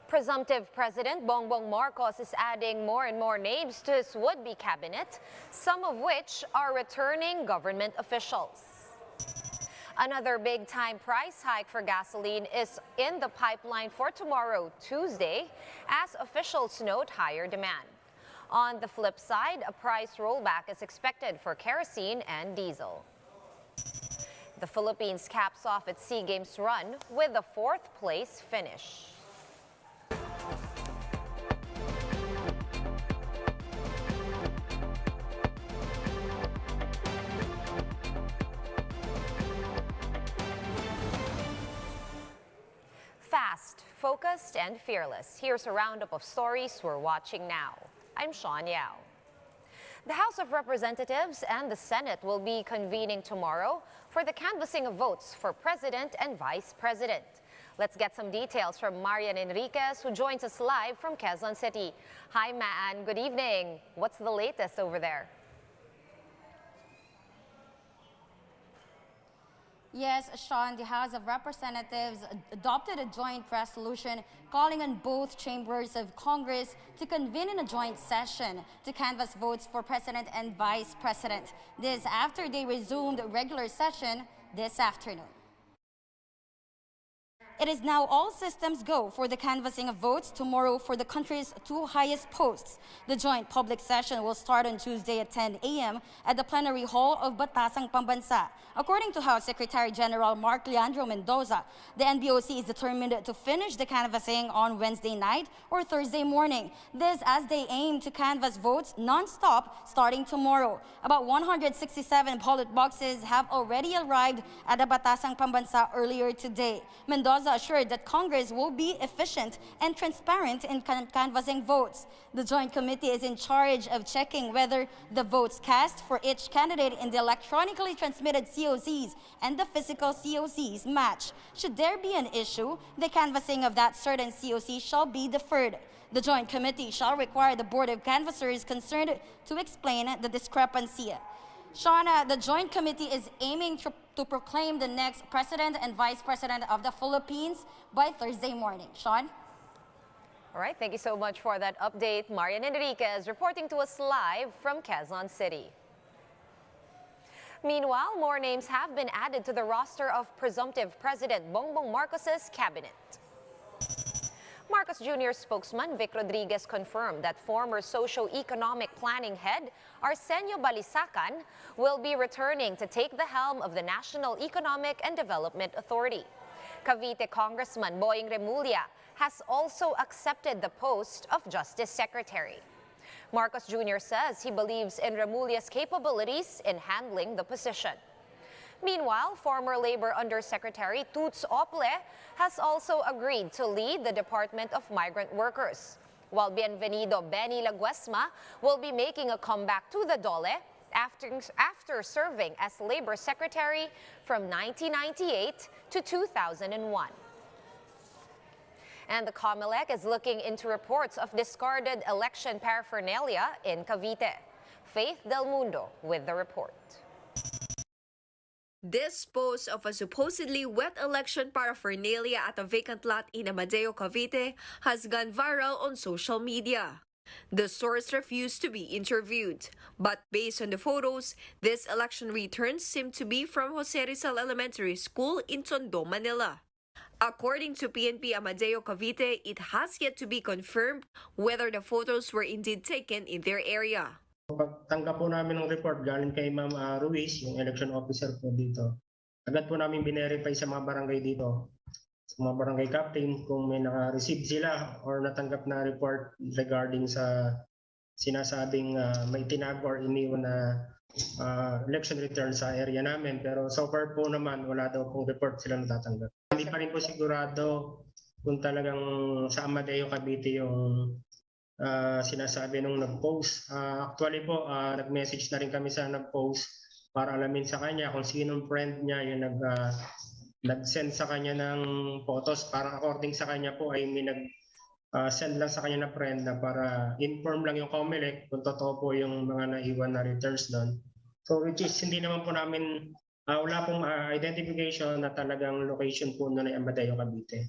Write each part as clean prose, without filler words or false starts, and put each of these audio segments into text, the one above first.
Presumptive President Bongbong Marcos is adding more and more names to his would-be cabinet, some of which are returning government officials. Another big-time price hike for gasoline is in the pipeline for tomorrow, Tuesday, as officials note higher demand. On the flip side, a price rollback is expected for kerosene and diesel. The Philippines caps off its SEA Games run with a fourth-place finish. Fast, focused, and fearless. Here's a roundup of stories we're watching now. I'm Sean Yao. The House of Representatives and the Senate will be convening tomorrow for the canvassing of votes for President and Vice President. Let's get some details from Marian Enriquez, who joins us live from Quezon City. Hi, Maan. Good evening. What's the latest over there? Yes, Sean, the House of Representatives adopted a joint resolution calling on both chambers of Congress to convene in a joint session to canvass votes for President and Vice President. This after they resumed regular session this afternoon. It is now all systems go for the canvassing of votes tomorrow for the country's two highest posts. The joint public session will start on Tuesday at 10 a.m. at the plenary hall of Batasang Pambansa. According to House Secretary General Mark Leandro Mendoza, the NBOC is determined to finish the canvassing on Wednesday night or Thursday morning. This as they aim to canvass votes non-stop starting tomorrow. About 167 ballot boxes have already arrived at the Batasang Pambansa earlier today. Mendoza assured that Congress will be efficient and transparent in canvassing votes. The Joint Committee is in charge of checking whether the votes cast for each candidate in the electronically transmitted COCs and the physical COCs match. Should there be an issue, the canvassing of that certain COC shall be deferred. The Joint Committee shall require the Board of Canvassers concerned to explain the discrepancy. Shauna, the Joint Committee is aiming to proclaim the next President and Vice President of the Philippines by Thursday morning. Sean? All right, thank you so much for that update. Marian Enriquez reporting to us live from Quezon City. Meanwhile, more names have been added to the roster of presumptive President Bongbong Marcos's cabinet. Marcos Jr. spokesman Vic Rodriguez confirmed that former socio-economic planning head Arsenio Balisacan will be returning to take the helm of the National Economic and Development Authority. Cavite Congressman Boying Remulla has also accepted the post of Justice Secretary. Marcos Jr. says he believes in Remulla's capabilities in handling the position. Meanwhile, former Labor Undersecretary Toots Ople has also agreed to lead the Department of Migrant Workers, while Bienvenido Benny Laguesma will be making a comeback to the DOLE after serving as Labor Secretary from 1998 to 2001. And the COMELEC is looking into reports of discarded election paraphernalia in Cavite. Faith Del Mundo with the report. This post of a supposedly wet election paraphernalia at a vacant lot in Amadeo, Cavite has gone viral on social media. The source refused to be interviewed, but based on the photos, these election returns seem to be from Jose Rizal Elementary School in Tondo, Manila. According to PNP Amadeo, Cavite, it has yet to be confirmed whether the photos were indeed taken in their area. Pagtanggap po namin ng report galing kay Ma'am Ruiz, yung election officer po dito, agad po namin binerify sa mga barangay dito, sa mga barangay captain kung may naka-receive sila or natanggap na report regarding sa sinasabing may tinago or iniwan na election return sa area namin. Pero so far po naman wala daw pong report sila natatanggap. Hindi pa rin po sigurado kung talagang sa Amadeo, Cavite yung sinasabi nung nag-post. Actually po, nag-message na rin kami sa nag-post para alamin sa kanya kung sinong friend niya yung nag-send sa kanya ng photos. Parang according sa kanya po ay may nag-send lang sa kanya na friend na para inform lang yung COMELEC kung totoo po yung mga naiwan na returns doon. So which is hindi naman po namin, wala pong identification na talagang location po nun ay Amadeo, Cavite.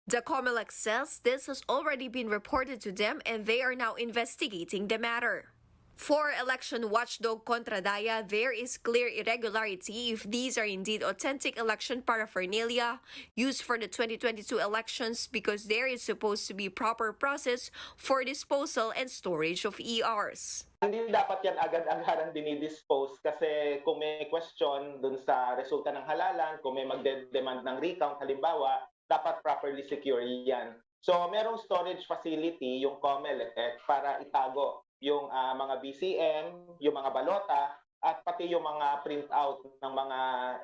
The COMELEC says this has already been reported to them and they are now investigating the matter. For election watchdog Contradaya, there is clear irregularity if these are indeed authentic election paraphernalia used for the 2022 elections because there is supposed to be proper process for disposal and storage of ERs. Hindi dapat yan agad-agaran dinidispose kasi kung may question dun sa resulta ng halalan, kung may magde-demand ng recount halimbawa, dapat properly secure yan. So merong storage facility yung COMELEC para itago yung mga BCM, yung mga balota, at pati yung mga printout ng mga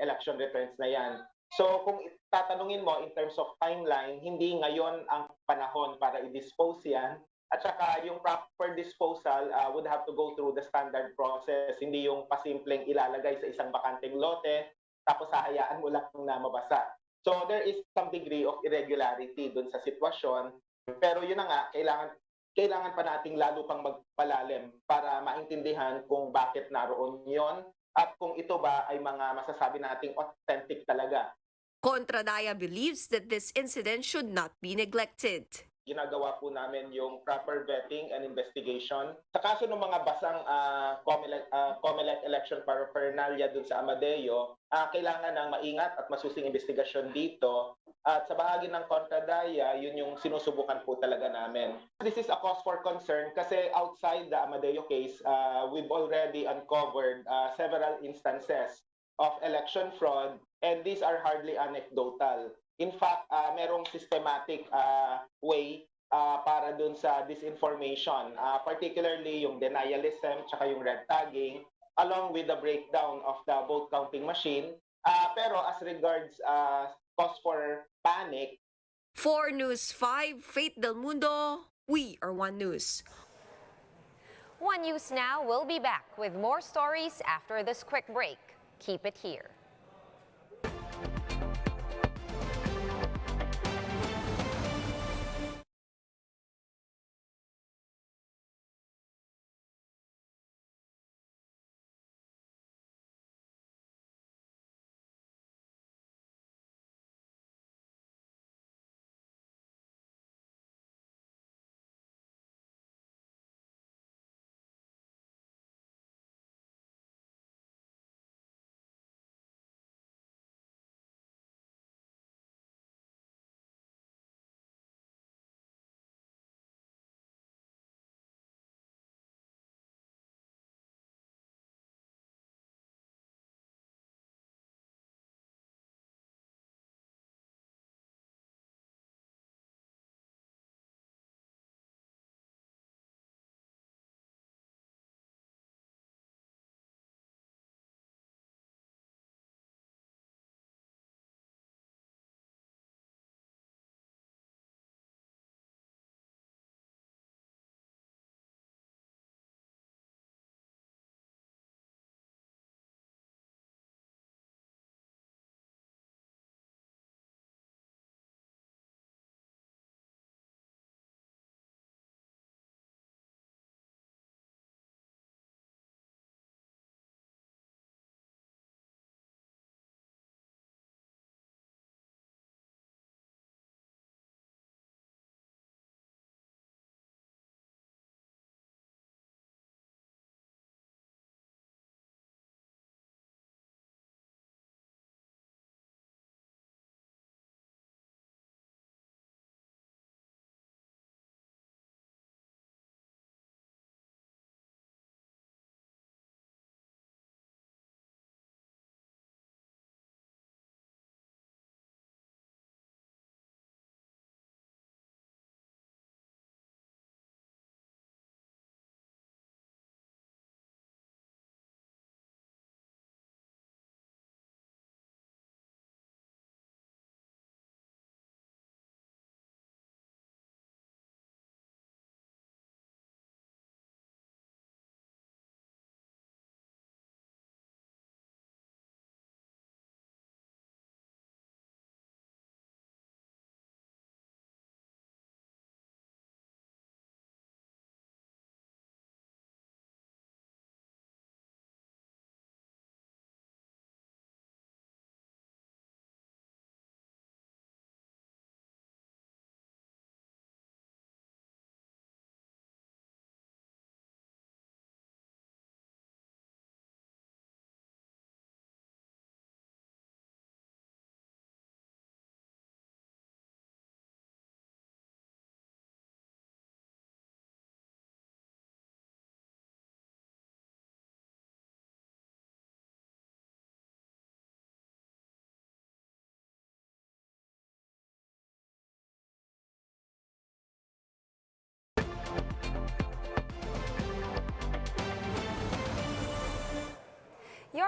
election returns na yan. So kung tatanungin mo in terms of timeline, hindi ngayon ang panahon para i-dispose yan. At saka yung proper disposal would have to go through the standard process. Hindi yung pasimpleng ilalagay sa isang bakanteng lote, tapos hahayaan mo lang na mabasa. So there is some degree of irregularity dun sa sitwasyon. Pero yun na nga, kailangan pa nating lalo pang magpalalim para maintindihan kung bakit naroon yon at kung ito ba ay mga masasabi nating authentic talaga. Contradaya believes that this incident should not be neglected. Ginagawa po namin yung proper vetting and investigation. Sa kaso ng mga basang COMELEC election paraphernalia dun sa Amadeo, kailangan ng maingat at masusing investigasyon dito. At sa bahagi ng Contradaya, yun yung sinusubukan po talaga namin. This is a cause for concern kasi outside the Amadeo case, we've already uncovered several instances of election fraud and these are hardly anecdotal. In fact, merong systematic way para dun sa disinformation, particularly yung denialism tsaka yung red tagging, along with the breakdown of the vote counting machine. Pero as regards cause for panic, For News 5, Faith Del Mundo, we are One News. One News Now will be back with more stories after this quick break. Keep it here.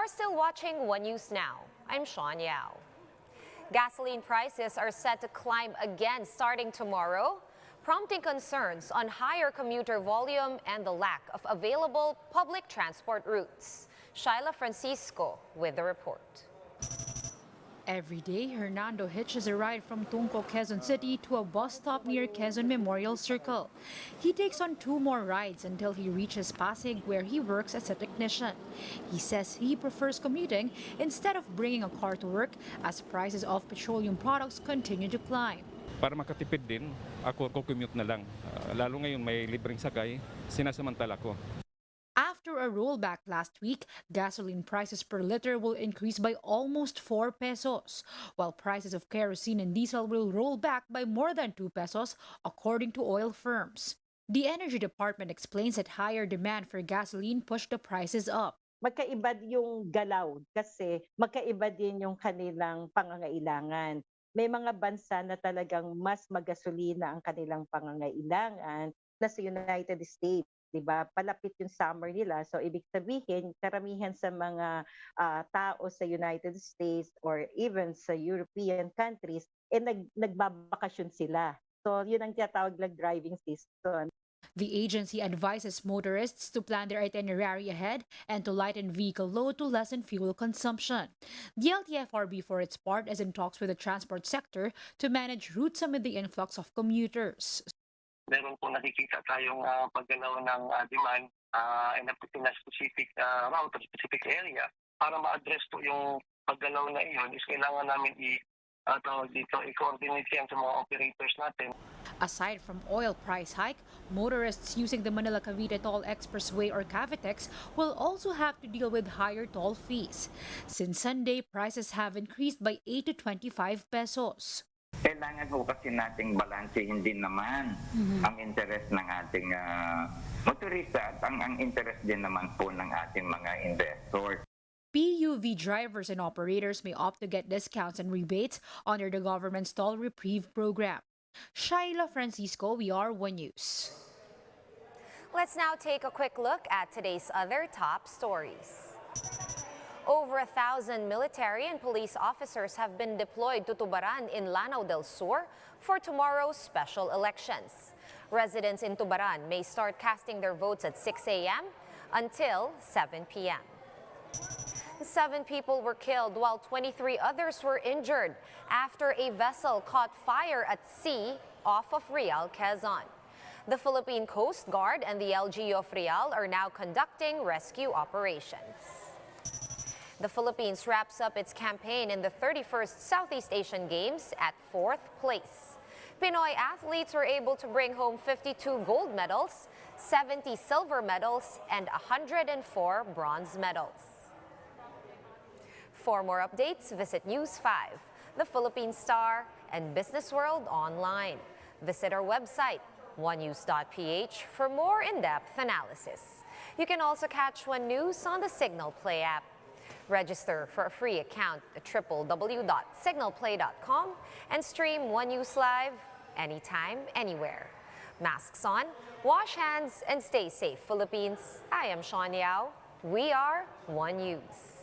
are still watching One News Now. I'm Sean Yao. Gasoline prices are set to climb again starting tomorrow, prompting concerns on higher commuter volume and the lack of available public transport routes. Shyla Francisco with the report. Every day, Hernando hitches a ride from Tungco, Quezon City to a bus stop near Quezon Memorial Circle. He takes on 2 more rides until he reaches Pasig, where he works as a technician. He says he prefers commuting instead of bringing a car to work as prices of petroleum products continue to climb. Para makatipid din, ako commute na lang. Lalo ngayon may libreng sakay, sinasamantala ko. After a rollback last week, gasoline prices per liter will increase by almost 4 pesos, while prices of kerosene and diesel will roll back by more than 2 pesos, according to oil firms. The Energy Department explains that higher demand for gasoline pushed the prices up. Magkaiba yung galaw kasi magkaiba din yung kanilang pangangailangan. May mga bansa na talagang mas magasolina ang kanilang pangangailangan na sa United States. Diba? Palapit yung summer nila. So, ibig sabihin, karamihan sa mga tao sa United States or even sa European countries, nagbabakasyon sila. So, yun ang tinatawag na driving season. The agency advises motorists to plan their itinerary ahead and to lighten vehicle load to lessen fuel consumption. The LTFRB, for its part, is in talks with the transport sector to manage routes amid the influx of commuters. Meron po nakikita tayong paggalaw ng demand in a specific route or specific area. Para ma-address po yung paggalaw na iyon, is kailangan namin i-coordinate yan sa mga operators natin. Aside from oil price hike, motorists using the Manila-Cavite Toll Expressway or Cavitex will also have to deal with higher toll fees. Since Sunday, prices have increased by 8 to 25 pesos. Kailangan po kasi nating balansehin din naman ang interest ng ating motorista at ang interest din naman po ng ating mga investors. PUV drivers and operators may opt to get discounts and rebates under the government's Toll Reprieve program. Shyla Francisco, we are One News. Let's now take a quick look at today's other top stories. Over 1,000 military and police officers have been deployed to Tubaran in Lanao del Sur for tomorrow's special elections. Residents in Tubaran may start casting their votes at 6 a.m. until 7 p.m. 7 people were killed while 23 others were injured after a vessel caught fire at sea off of Real, Quezon. The Philippine Coast Guard and the LGU of Real are now conducting rescue operations. The Philippines wraps up its campaign in the 31st Southeast Asian Games at 4th place. Pinoy athletes were able to bring home 52 gold medals, 70 silver medals, and 104 bronze medals. For more updates, visit News 5, The Philippine Star, and Business World online. Visit our website, onenews.ph, for more in-depth analysis. You can also catch One News on the Signal Play app. Register for a free account at www.signalplay.com and stream One News Live anytime, anywhere. Masks on, wash hands, and stay safe, Philippines. I am Sean Yao. We are One News.